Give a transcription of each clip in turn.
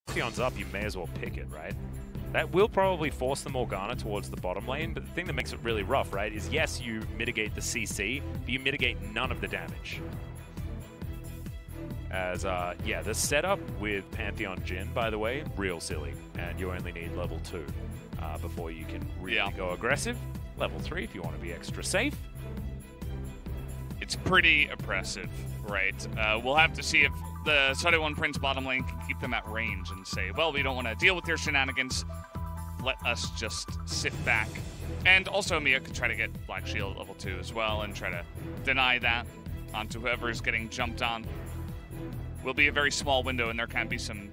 Pantheon's up, you may as well pick it, right? That will probably force the Morgana towards the bottom lane, but the thing that makes it really rough, right, is yes, you mitigate the CC, but you mitigate none of the damage. As, yeah, the setup with Pantheon Jhin, by the way, real silly, and you only need level 2 before you can really go aggressive. Level 3 if you want to be extra safe. It's pretty oppressive, right? We'll have to see if the SeolHaeOne Prince bottom lane can keep them at range and say, well, we don't want to deal with your shenanigans. Let us just sit back. And also Mia could try to get Black Shield level 2 as well and try to deny that onto whoever is getting jumped on. Will be a very small window, and there can be some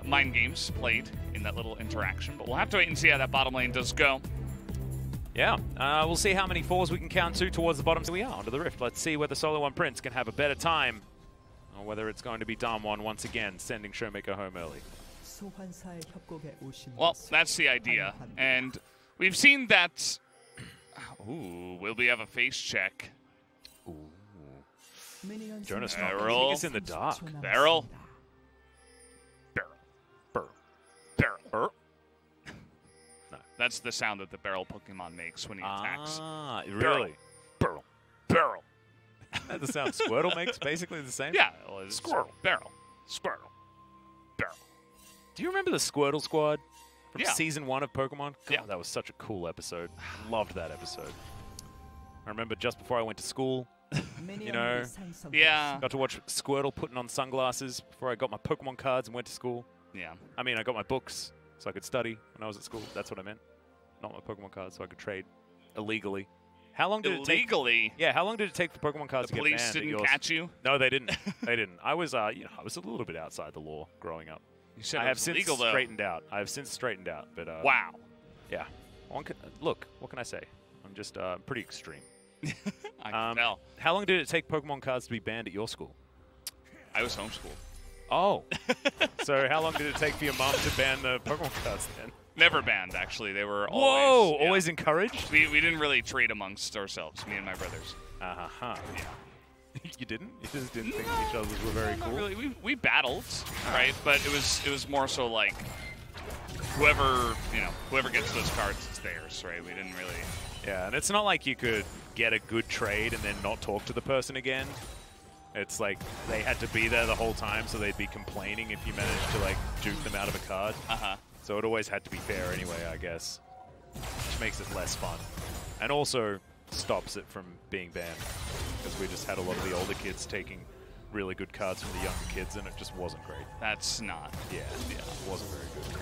mind games played in that little interaction. But we'll have to wait and see how that bottom lane does go. Yeah, we'll see how many 4s we can count to towards the bottom. So we are onto the Rift. Let's see whether SeolHaeOne Prince can have a better time, or whether it's going to be DAMWON once again sending ShowMaker home early. Well, that's the idea, and we've seen that. Ooh, will we have a face check? Ooh. Jonas, BeryL. It's in the dark. BeryL. BeryL. No, that's the sound that the BeryL Pokemon makes when he attacks. Ah, really? BeryL. BeryL. The sound Squirtle makes basically the same? Yeah. Well, it's Squirtle. BeryL. Squirtle. BeryL. Do you remember the Squirtle Squad from Yeah. season 1 of Pokemon? God, Yeah. that was such a cool episode. Loved that episode. I remember just before I went to school, you know, Yeah. got to watch Squirtle putting on sunglasses before I got my Pokemon cards and went to school. Yeah. I mean, I got my books so I could study when I was at school. That's what I meant. Not my Pokemon cards, so I could trade illegally. How long did it take? Illegally? Yeah, how long did it take for Pokemon cards The to get police banned? didn't catch you? No, they didn't. They didn't. I was, you know, I was a little bit outside the law growing up. You said I it have was since illegal, though. straightened out. I have since straightened out, but Wow. yeah. Look, what can I say? I'm just pretty extreme. I can tell. How long did it take Pokemon cards to be banned at your school? I was homeschooled. Oh. So how long did it take for your mom to ban the Pokemon cards then? Never banned, actually. They were Whoa! always... Yeah. Always encouraged? We didn't really trade amongst ourselves, me and my brothers. Uh-huh. Yeah. You didn't? You just didn't think each other were very Not cool? really. We battled, right? But it was more so like whoever gets those cards, it's theirs, right? We didn't really. Yeah, and it's not like you could get a good trade and then not talk to the person again. It's like they had to be there the whole time, so they'd be complaining if you managed to like dupe them out of a card. So it always had to be fair anyway, I guess, which makes it less fun, and also stops it from being banned, because we just had a lot of the older kids taking really good cards from the younger kids, and it just wasn't great. That's not. Yeah, it wasn't very good.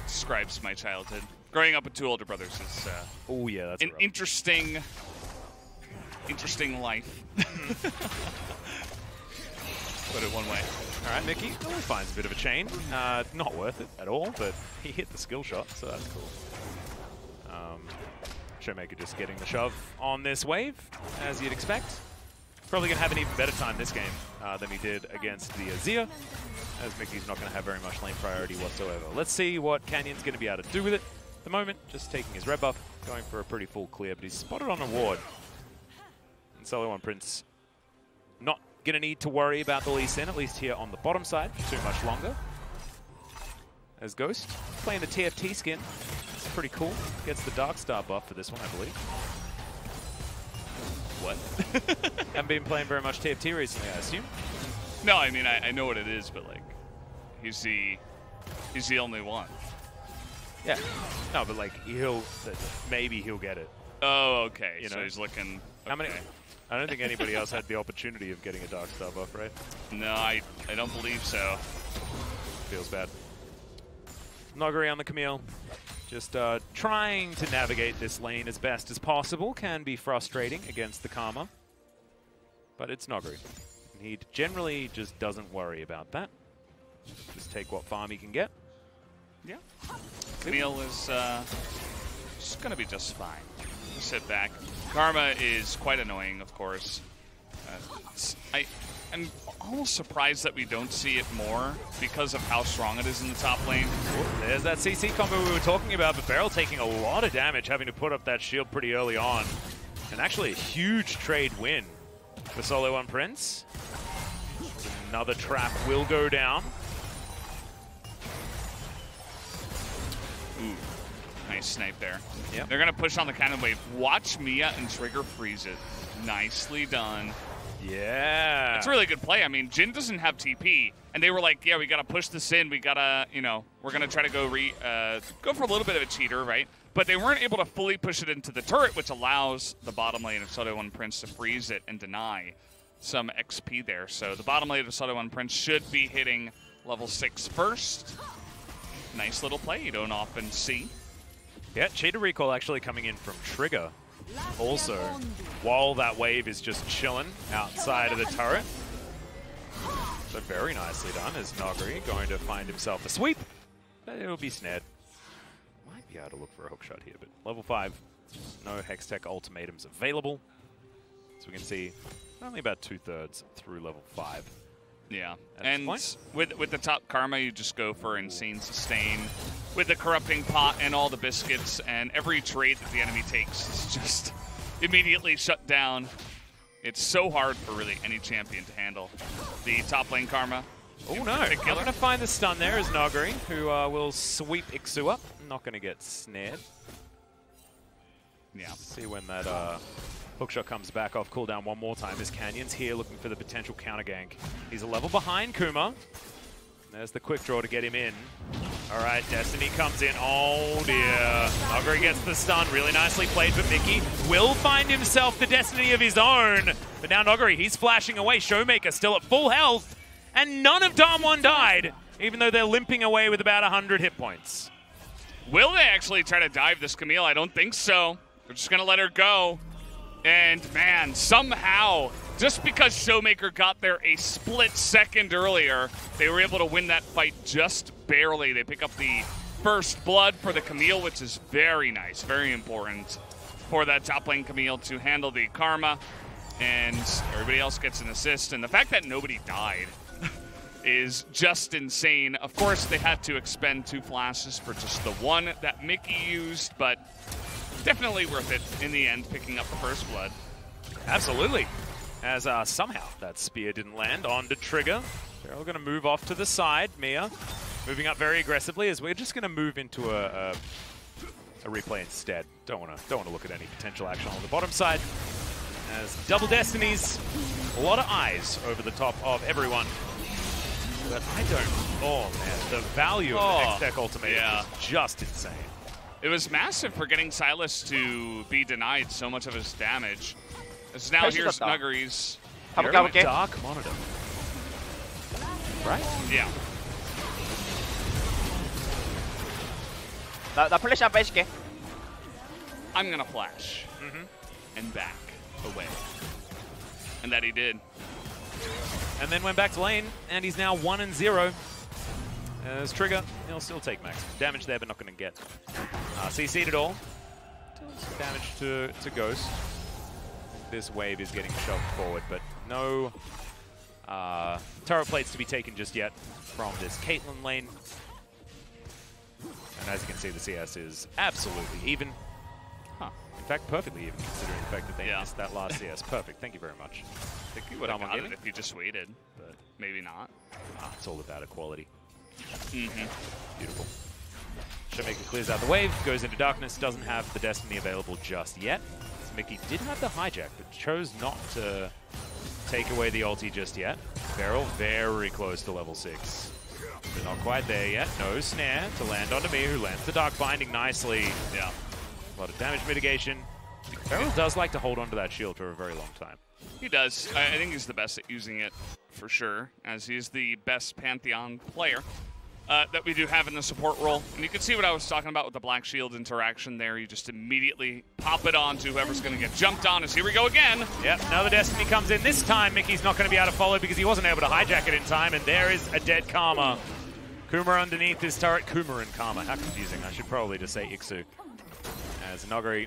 Describes my childhood. Growing up with 2 older brothers is oh yeah, that's an interesting life. Put it one way. All right, Mickey always finds a bit of a chain. Not worth it at all, but he hit the skill shot, so that's cool. ShowMaker just getting the shove on this wave, as you'd expect. Probably going to have an even better time this game than he did against the Azir, as Mickey's not going to have very much lane priority whatsoever. Let's see what Canyon's going to be able to do with it. At the moment, just taking his red buff, going for a pretty full clear, but he's spotted on a ward. And SeolHaeOne Prince not going to need to worry about the Lee Sin, at least here on the bottom side, for too much longer. As Ghost playing the TFT skin. It's pretty cool. Gets the Dark Star buff for this one, I believe. What? Haven't been playing very much TFT recently, I assume. No, I mean I know what it is, but like he's the only one. Yeah. No, but like maybe he'll get it. Oh, okay. You so know? he's looking. Okay. How many? I don't think anybody else had the opportunity of getting a Dark Star buff, right? No, I don't believe so. Feels bad. Nuguri on the Camille. Just trying to navigate this lane as best as possible. Can be frustrating against the Karma. But it's Nuguri. He generally just doesn't worry about that. Just take what farm he can get. Yeah. Camille is just going to be just fine. Sit back. Karma is quite annoying, of course. I'm almost surprised that we don't see it more because of how strong it is in the top lane. Ooh, there's that CC combo we were talking about, but BeryL taking a lot of damage, having to put up that shield pretty early on. And actually a huge trade win for SeolHaeOne Prince. Another trap will go down. nice snipe there. Yep. They're going to push on the cannon wave. Watch Mia and Trigger freeze it. Nicely done. Yeah. It's a really good play. I mean, Jhin doesn't have TP, and they were like, yeah, we got to push this in. We got to, you know, we're going to try to go for a little bit of a cheater, right? But they weren't able to fully push it into the turret, which allows the bottom lane of SeolHaeOne Prince to freeze it and deny some XP there. So the bottom lane of SeolHaeOne Prince should be hitting level 6 first. Nice little play you don't often see. Yeah, cheater recall actually coming in from Trigger. Also, while that wave is just chilling outside of the turret. So very nicely done as Nuguri going to find himself a sweep, but it'll be snared. Might be able to look for a hook shot here, but level 5, no Hextech ultimatums available. So we can see only about 2/3 through level 5. Yeah, and with the top Karma, you just go for insane sustain. With the corrupting pot and all the biscuits, and every trade that the enemy takes is just immediately shut down. It's so hard for really any champion to handle. The top lane Karma. Oh no, I'm going to find the stun there as Nuguri, who will sweep ikssu up. Not going to get snared. Yeah. See when that hookshot comes back off cooldown one more time. As Canyon's here looking for the potential counter gank. He's a level behind Kuma. There's the quick draw to get him in. All right, Destiny comes in. Oh dear. Nuguri gets the stun. Really nicely played, but Mickey will find himself the Destiny of his own. But now Nuguri, he's flashing away. ShowMaker still at full health. And none of DAMWON died, even though they're limping away with about 100 hit points. Will they actually try to dive this Camille? I don't think so. They're just going to let her go. And man, somehow, just because ShowMaker got there a split second earlier, they were able to win that fight just barely. They pick up the first blood for the Camille, which is very nice, very important for that top lane Camille to handle the Karma. And everybody else gets an assist. And the fact that nobody died is just insane. Of course, they had to expend 2 flashes for just the one that Mickey used, but definitely worth it in the end, picking up the first blood. Absolutely. As somehow that spear didn't land onto Trigger. They're all going to move off to the side. Mia moving up very aggressively as we're just going to move into a replay instead. Don't want to look at any potential action on the bottom side. As double Destinies, a lot of eyes over the top of everyone. But I don't. Oh man, the value of the Hextech ultimatum is just insane. It was massive for getting Sylas to be denied so much of his damage. As now here's Nuguri's Dark Monitor. Right? Yeah. 나 플래시 한 빼줄게. I'm gonna flash. And back away. And that he did. And then went back to lane, and he's now 1-0. As Trigger, he'll still take max damage there, but not going to get CC'd at all. Some damage to Ghost. This wave is getting shoved forward, but no turret plates to be taken just yet from this Caitlyn lane. And as you can see, the CS is absolutely even. In fact, perfectly even, considering the fact that they missed that last CS. Perfect. Thank you very much. I think you would have got it if you just waited, but maybe not. It's all about equality. Mm-hmm. Beautiful. ShowMaker clears out the wave, goes into darkness, doesn't have the Destiny available just yet. So Mickey did have the hijack, but chose not to take away the ulti just yet. BeryL very close to level 6. But not quite there yet. No snare to land onto me, who lands the Dark Binding nicely. Yeah. A lot of damage mitigation. BeryL does like to hold onto that shield for a very long time. He does. I think he's the best at using it, for sure, as he's the best Pantheon player that we do have in the support role. And you can see what I was talking about with the Black Shield interaction there. You just immediately pop it on to whoever's going to get jumped on. As here we go again. Yep, another Destiny comes in. This time, Mickey's not going to be able to follow because he wasn't able to hijack it in time. And there is a dead Karma. Kuma underneath this turret. Kuma and Karma. How confusing. I should probably just say ikssu. As Nuguri,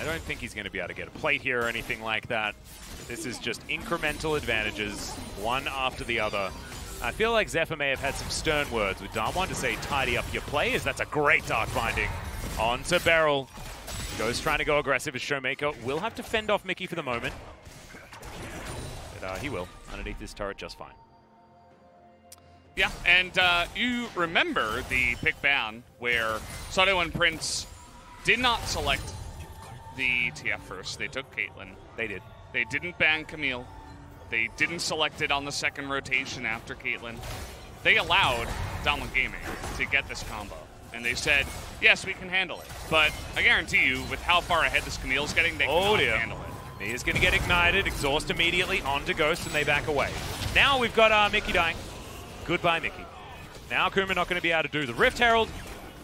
I don't think he's going to be able to get a plate here or anything like that. This is just incremental advantages, one after the other. I feel like Zephyr may have had some stern words with DAMWON to say, tidy up your play, as that's a great Dark Binding. On to BeryL. Ghost trying to go aggressive as ShowMaker will have to fend off Mickey for the moment. But he will, underneath this turret just fine. Yeah, and you remember the pick ban where SeolHaeOne Prince did not select the TF first. They took Caitlyn. They did. They didn't ban Camille. They didn't select it on the second rotation after Caitlyn. They allowed DWG Gaming to get this combo. And they said, yes, we can handle it. But I guarantee you, with how far ahead this Camille's getting, they cannot handle it. He is going to get ignited, exhaust immediately, onto Ghost, and they back away. Now we've got Mickey dying. Goodbye, Mickey. Now Kuma not going to be able to do the Rift Herald,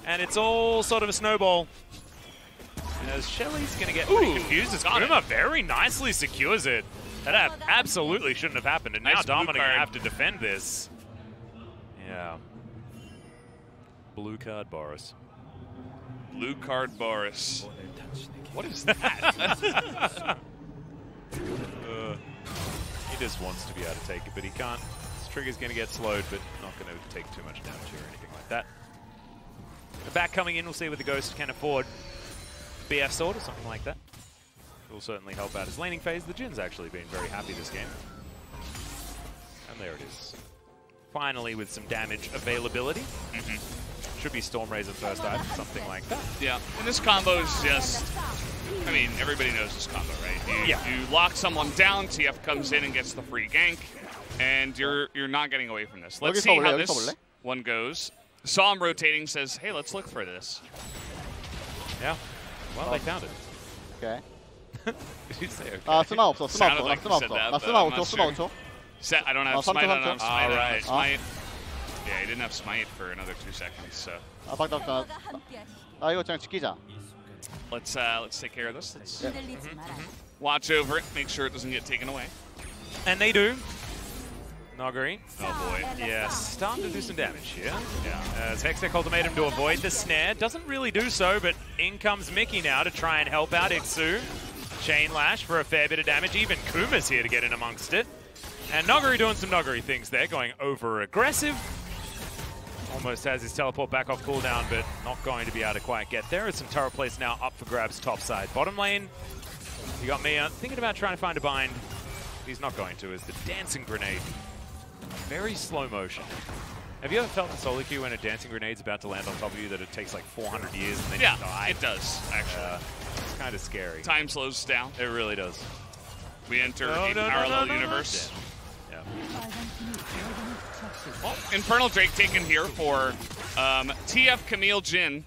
and it's all sort of a snowball. As Shelly's going to get pretty confused as Kuma very nicely secures it. That absolutely shouldn't have happened, and now DWG are going to have to defend this. Yeah. Blue card Boris. Blue card Boris. What is that? He just wants to be able to take it, but he can't. His trigger's going to get slowed, but not going to take too much damage or anything like that. The back coming in, we'll see what the Ghost can afford. BF Sword or something like that. It will certainly help out his laning phase. The Jhin's actually been very happy this game. And there it is. Finally with some damage availability. Should be Storm Razor first item, something like that. Yeah, and this combo is just, I mean, everybody knows this combo, right? You lock someone down, TF comes in and gets the free gank, and you're not getting away from this. Let's see how this one goes. Saw him rotating, says, hey, let's look for this. Yeah, well, they found it. Okay. Did you say okay? 스마 없어. Sounded like you said that, 나 but 스마 I'm not 5초. sure. 스마 5초. I don't have smite, I don't have smite, I don't have smite. Alright. Yeah, he didn't have smite for another 2 seconds, so. 박덕. 이거 그냥 지키자. Let's take care of this. Let's watch over it, make sure it doesn't get taken away. And they do. Nuguri. Oh boy. Yes, starting to do some damage here. Yeah. As Hextech Ultimatum to avoid the snare. Doesn't really do so, but in comes Mickey now to try and help out ikssu. Chain Lash for a fair bit of damage. Even Kuma's here to get in amongst it. And Nuguri doing some Nuguri things there, going over aggressive. Almost has his teleport back off cooldown, but not going to be able to quite get there. As some turret plays now up for grabs top side. Bottom lane, you got Mia thinking about trying to find a bind. He's not going to, as the dancing grenade. Very slow motion. Have you ever felt in solo queue when a dancing grenade's about to land on top of you that it takes like 400 years and then you die? It does, actually. It's kind of scary. Time slows down. It really does. We enter a parallel universe. Yeah. Well, Infernal Drake taken here for TF Camille Jhin.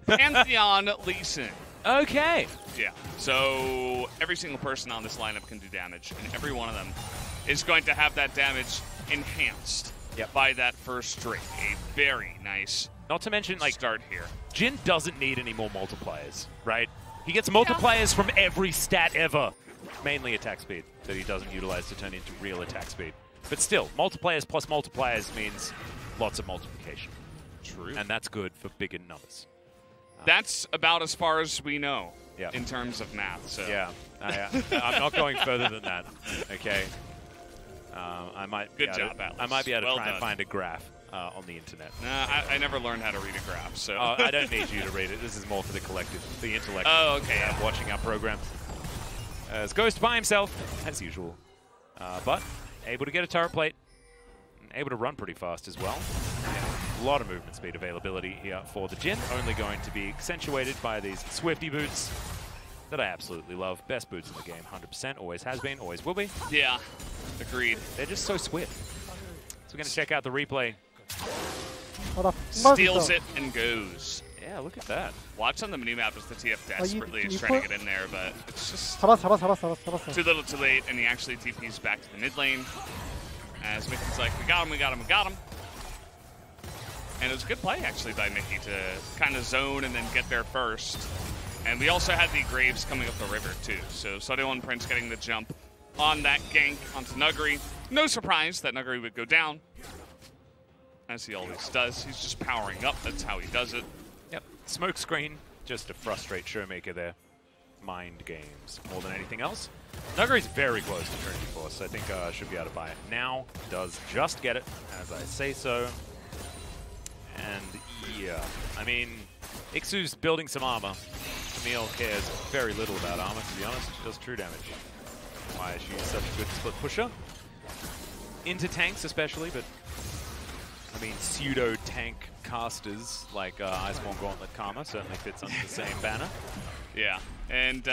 Pantheon Lee Sin. Okay. Yeah. So every single person on this lineup can do damage, and every one of them is going to have that damage enhanced by that first Drake. A very nice Not to mention, like, start here. Jhin doesn't need any more multipliers, right? He gets multipliers from every stat ever. Mainly attack speed that he doesn't utilize to turn into real attack speed. But still, multipliers plus multipliers means lots of multiplication. True. And that's good for bigger numbers. That's about as far as we know in terms of math. So. Yeah, I'm not going further than that. Okay. I might Good job, Atlas. I might be able to Well try done. and find a graph on the internet. Nah, I never learned how to read a graph, so. I don't need you to read it. This is more for the collective, the intellect. Oh, okay. Watching our program. As Ghost by himself, as usual. But able to get a turret plate. And able to run pretty fast as well. A lot of movement speed availability here for the Jhin. Only going to be accentuated by these Swifty boots that I absolutely love. Best boots in the game, 100%. Always has been, always will be. Yeah, agreed. They're just so swift. So we're going to check out the replay. Steals it and goes. Yeah, look at that. Watch on the minimap as the TF desperately is trying to get in there, but it's just 잡았어. too little too late, and he actually TPs back to the mid lane. As Mickey's like, we got him. And it was a good play, actually, by Mickey to kind of zone and then get there first. And we also had the Graves coming up the river, too. So SeolHaeOne Prince getting the jump on that gank onto Nuguri. No surprise that Nuguri would go down, as he always does. He's just powering up. That's how he does it. Yep. Smoke screen, just to frustrate ShowMaker there. Mind games more than anything else. Nuguri's very close to Trinity Force. I think should be able to buy it now. Does just get it, as I say so. And yeah, I mean, Iksu's building some armor. Camille cares very little about armor, to be honest. She does true damage. Why she's such a good split pusher. Into tanks especially, but I mean, pseudo-tank casters like Iceborne Gauntlet Karma certainly fits under the same banner. Yeah, and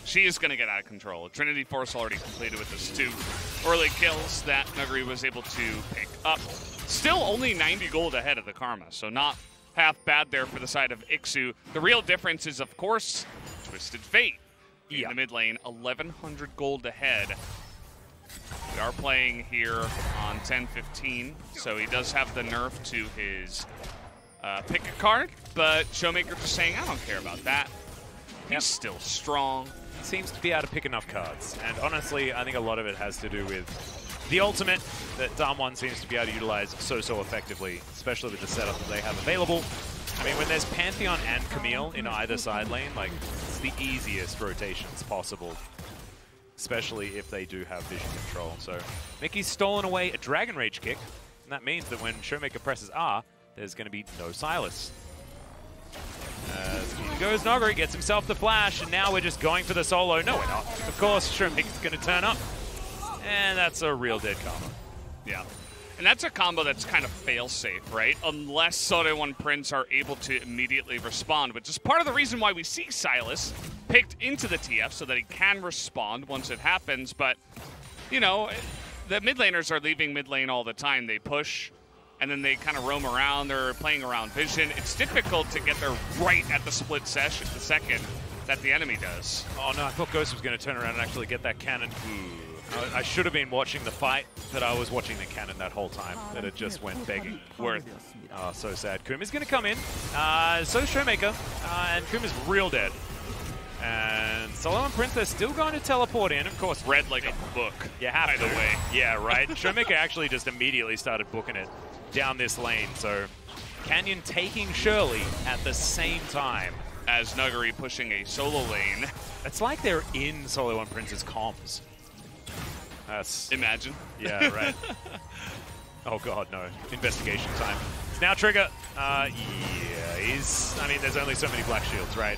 she is going to get out of control. Trinity Force already completed with those 2 early kills that Nuguri was able to pick up. Still only 90 gold ahead of the Karma, so not half bad there for the side of ikssu. The real difference is, of course, Twisted Fate in the mid lane, 1,100 gold ahead. We are playing here on 10-15, so he does have the nerf to his pick a card, but ShowMaker just saying, I don't care about that. He's still strong. Seems to be able to pick enough cards, and honestly, I think a lot of it has to do with the ultimate that DAMWON seems to be able to utilize so effectively, especially with the setup that they have available. I mean, when there's Pantheon and Camille in either side lane, like, it's the easiest rotations possible, especially if they do have vision control. So Mickey's stolen away a Dragon Rage kick, and that means that when ShowMaker presses R, there's going to be no Sylas. He goes Nuguri, gets himself the flash, and now we're just going for the solo. No, we're not. Of course, ShowMaker's going to turn up, and that's a real dead combo. Yeah. And that's a combo that's kind of fail-safe, right? Unless SeolHaeOne Prince are able to immediately respond, which is part of the reason why we see Sylas picked into the TF so that he can respond once it happens. But, you know, the mid laners are leaving mid lane all the time. They push, and then they kind of roam around. They're playing around vision. It's difficult to get there right at the split session, the second that the enemy does. Oh no, I thought Ghost was going to turn around and actually get that cannon. I should have been watching the fight, but I was watching the cannon that whole time. That it just went begging. Worth. Oh, so sad. Kuma's going to come in. So ShowMaker, and Kuma's real dead. And SeolHaeOne Prince, they're still going to teleport in. Of course, Read like a book. You have by to. the way. Yeah, right. ShowMaker actually just immediately started booking it down this lane. So Canyon taking Shirley at the same time as Nuguri pushing a solo lane. It's like they're in SeolHaeOne Prince's comms. Imagine. Yeah, right. Oh god, no. Investigation time. It's now Trigger. Yeah, I mean, there's only so many black shields, right?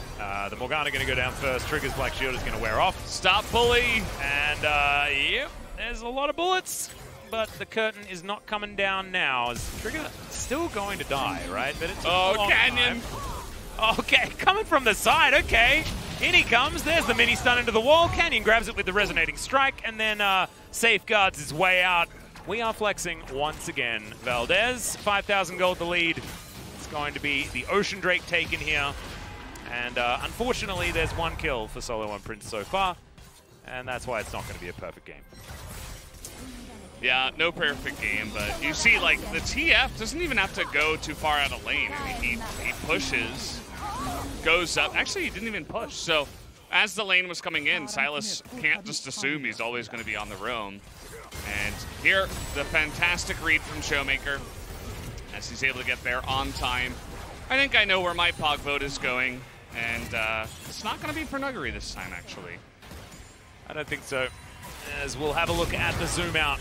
The Morgana going to go down first. Trigger's black shield is going to wear off. Stop bully! And, yep, there's a lot of bullets, but the curtain is not coming down now. As Trigger still going to die, right? But it's Canyon! Okay, coming from the side, okay. In he comes, there's the mini stun into the wall. Canyon grabs it with the resonating strike and then safeguards his way out. We are flexing once again. Valdez, 5,000 gold the lead. It's going to be the Ocean Drake taken here. And unfortunately, there's one kill for SeolHaeOne Prince so far. And that's why it's not going to be a perfect game. Yeah, no perfect game, but you see, like, the TF doesn't even have to go too far out of lane. He pushes, goes up. Actually, he didn't even push. So as the lane was coming in, Sylas can't just assume he's always going to be on the roam. And here, the fantastic read from ShowMaker as he's able to get there on time. I think I know where my Pog vote is going, and it's not going to be for Nuguri this time, actually. I don't think so. As we'll have a look at the zoom out.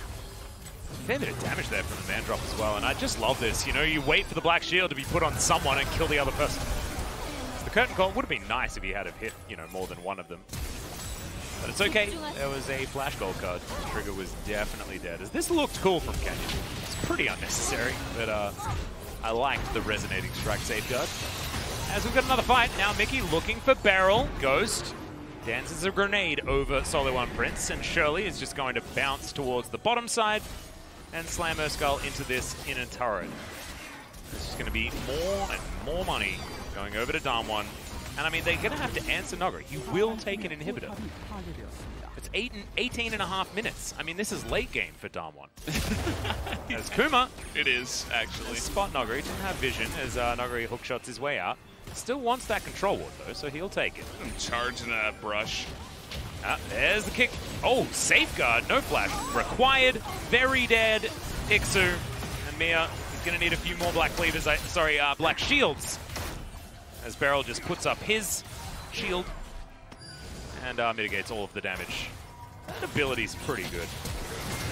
Fair bit of damage there from the man drop as well, and I just love this. You know, you wait for the black shield to be put on someone and kill the other person. The curtain call would have been nice if he had hit, you know, more than one of them. But it's okay. There was a flash gold card. Trigger was definitely dead. As this looked cool from Canyon. It's pretty unnecessary, but I liked the resonating strike safeguard. As we've got another fight, now Mickey looking for BeryL. Ghost dances a grenade over SeolHaeOne Prince, and Shirley is just going to bounce towards the bottom side and slam her skull into this inner turret. This is going to be more and more money going over to DAMWON. And I mean, they're going to have to answer Nuguri. He will take an inhibitor. It's 18 and a half minutes. I mean, this is late game for DAMWON. As Kuma. It is, actually. Spot Nuguri. Didn't have vision as Nuguri hookshots his way out. Still wants that control ward, though, so he'll take it. I'm charging a brush. There's the kick. Oh, safeguard. No flash required. Very dead. Ikssu and Mia is going to need a few more black cleavers. Black shields. As BeryL just puts up his shield and mitigates all of the damage. That ability's pretty good.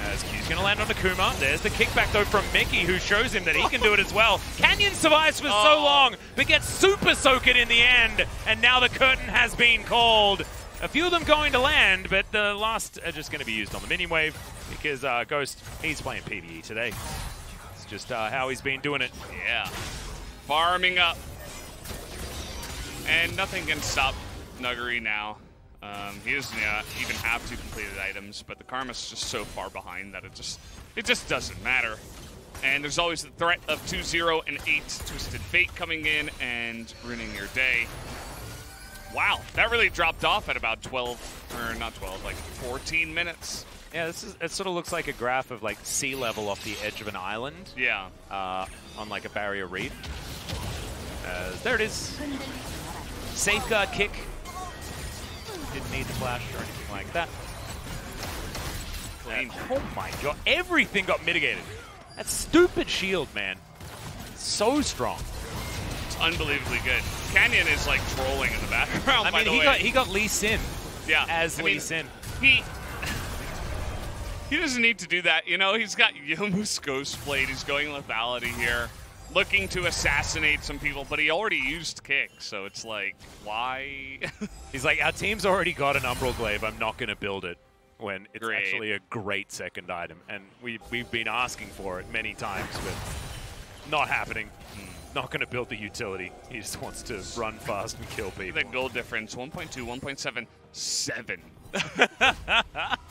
As Q's going to land on the Kuma. There's the kickback, though, from Mickey, who shows him that he can do it as well. Canyon survives for so long, but gets super soaked in the end. And now the curtain has been called. A few of them going to land, but the last are just going to be used on the minion wave because Ghost, he's playing PvE today. It's just how he's been doing it. Yeah. farming up. And nothing can stop Nuguri now. He doesn't even have two completed items, but the Karma's just so far behind that it just doesn't matter. And there's always the threat of 2-0 and 8 Twisted Fate coming in and ruining your day. Wow, that really dropped off at about 12, or not 12, like 14 minutes. Yeah, it sort of looks like a graph of like sea level off the edge of an island. Yeah. On like a barrier reef. There it is. Safeguard kick. Didn't need the flash or anything like that. Clean. Oh my god, everything got mitigated. That stupid shield, man. So strong. It's unbelievably good. Canyon is like trolling in the background, by the way. He got Lee Sin. Yeah. As Lee Sin. He doesn't need to do that. You know, he's got Yomu's Ghostblade. He's going lethality here. Looking to assassinate some people, but he already used kick, so it's like, why? He's like, our team's already got an Umbral Glaive, I'm not going to build it, when it's actually a great second item. And we've been asking for it many times, but not happening. Not going to build the utility. He just wants to run fast and kill people. The goal difference, 1.2, 1.7, 7.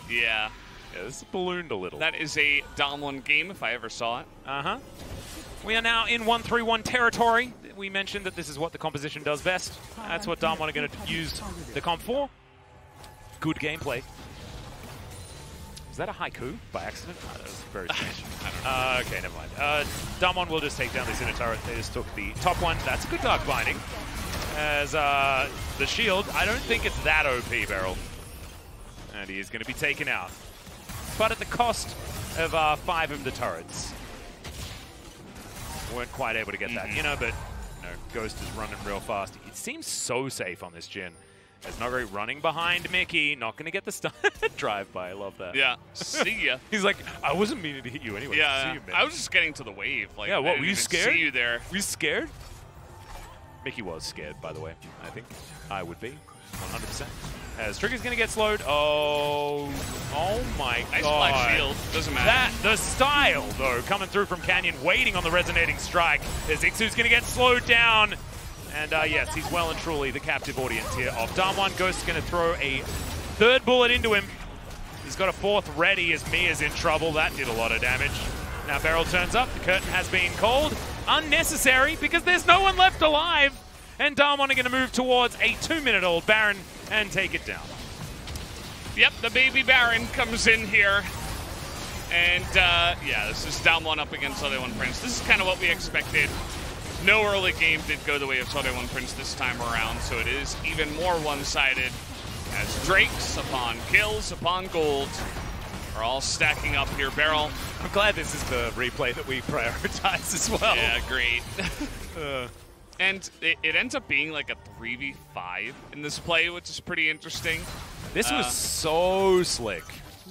Yeah. Yeah, this ballooned a little. That is a DAMWON game, if I ever saw it. Uh-huh. We are now in 1-3-1 territory. We mentioned that this is what the composition does best. That's what DAMWON are going to use the comp for. Good gameplay. Is that a haiku by accident? Oh, that was very strange. I don't know. Okay, never mind. DAMWON will just take down this inner turret. They just took the top one. That's a good dark binding. As the shield, I don't think it's that OP, BeryL. And he is going to be taken out. But at the cost of 5 of the turrets. Weren't quite able to get that, but Ghost is running real fast. It seems so safe on this Jhin. As Nuguri running behind Mickey, not going to get the stun drive-by. I love that. Yeah, see ya. He's like, I wasn't meaning to hit you anyway. Yeah, see you, man. I was just getting to the wave. Like, yeah, what, I were you scared? See you there. Were you scared? Mickey was scared, by the way. I think I would be, 100%. As Trigger's going to get slowed. Oh my god. Nice flash shield. Doesn't matter. The style, though, coming through from Canyon, waiting on the resonating strike. As ikssu's going to get slowed down. And yes, he's well and truly the captive audience here of DAMWON. Ghost's going to throw a 3rd bullet into him. He's got a 4th ready as Mia's in trouble. That did a lot of damage. Now BeryL turns up. The curtain has been called. Unnecessary because there's no one left alive. And DAMWON are going to move towards a 2-minute-old Baron and take it down. Yep, the baby Baron comes in here. And yeah, this is DAMWON up against SeolHaeOne Prince. This is kind of what we expected. No early game did go the way of SeolHaeOne Prince this time around, so it is even more one-sided as Drakes upon kills upon gold are all stacking up here. BeryL. I'm glad this is the replay that we prioritize as well. Yeah, great. And it ends up being like a 3v5 in this play, which is pretty interesting. This was so slick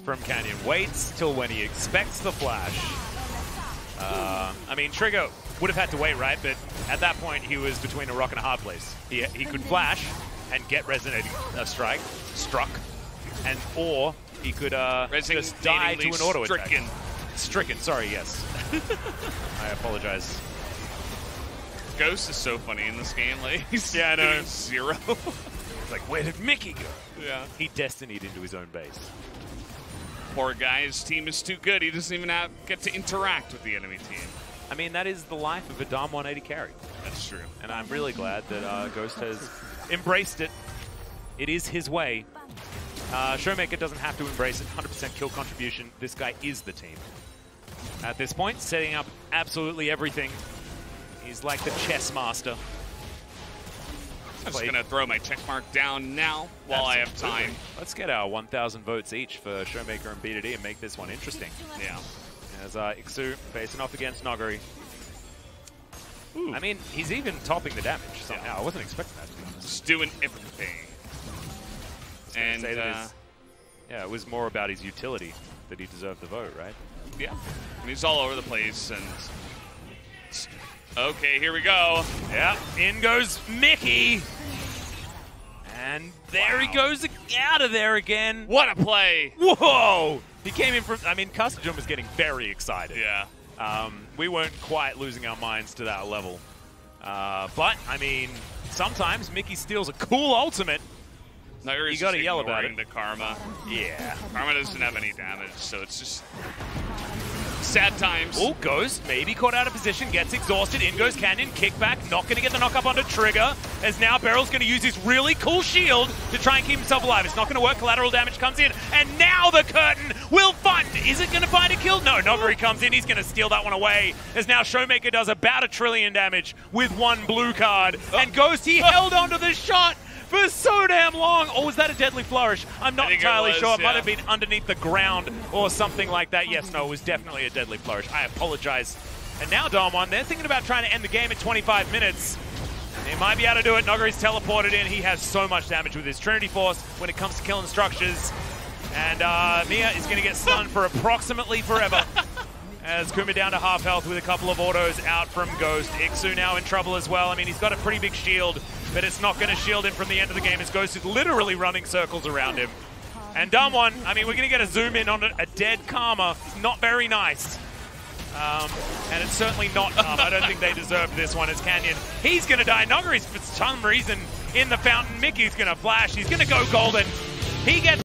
from Canyon. Waits till when he expects the flash. I mean, Trigger would have had to wait, right? But at that point, he was between a rock and a hard place. He could flash and get resonating struck, and or he could just die to an auto attack. Stricken, sorry, yes. I apologize. Ghost is so funny in this game. Like, he's I know. 0. It's like, where did Mickey go? Yeah. He destinied into his own base. Poor guy, his team is too good. He doesn't even get to interact with the enemy team. I mean, that is the life of a Dom 180 carry. That's true. And I'm really glad that Ghost has embraced it. It is his way. ShowMaker doesn't have to embrace it. 100% kill contribution. This guy is the team. At this point, setting up absolutely everything. He's like the chess master. I'm just going to throw my check mark down now while I have time. Let's get our 1,000 votes each for ShowMaker and B2D and make this one interesting. Yeah. As ikssu facing off against Nuguri. I mean, he's even topping the damage somehow. Yeah. I wasn't expecting that, to be honest. Just doing everything. And yeah, it was more about his utility that he deserved the vote, right? Yeah. And he's all over the place. And okay, here we go. Yeah, in goes Mickey. And there he goes out of there again. What a play. Whoa! He came in from, I mean, Custom was getting very excited. Yeah. We weren't quite losing our minds to that level. But, I mean, sometimes Mickey steals a cool ultimate. Nuguri's You gotta just yell about ignoring the Karma. Yeah. Karma doesn't have any damage, so it's just sad times. Oh, Ghost maybe caught out of position, gets exhausted. In goes Canyon, kickback, not going to get the knock up onto Trigger. As now BeryL's going to use his really cool shield to try and keep himself alive. It's not going to work, collateral damage comes in, and now the curtain will find. Is it going to find a kill? No, Nuguri comes in, he's going to steal that one away. As now ShowMaker does about 1 trillion damage with 1 blue card. And Ghost, he held onto the shot for so damn long. Or was that a deadly flourish? I'm not entirely sure. It might have been underneath the ground or something like that. Yes, no, it was definitely a deadly flourish. I apologize. And now DWG, they're thinking about trying to end the game in 25 minutes. They might be able to do it. Nuguri's teleported in. He has so much damage with his Trinity Force when it comes to killing structures. And Mia is going to get stunned for approximately forever. As Kuma down to half health with a couple of autos out from Ghost. ikssu now in trouble as well. I mean, he's got a pretty big shield, but it's not going to shield him from the end of the game as Ghost is literally running circles around him. And DWG, I mean, we're going to get a zoom in on a dead Karma. Not very nice. And it's certainly not enough. I don't think they deserve this one as Canyon. He's going to die. Nuguri's for some reason in the fountain. Mickey's going to flash. He's going to go golden. He gets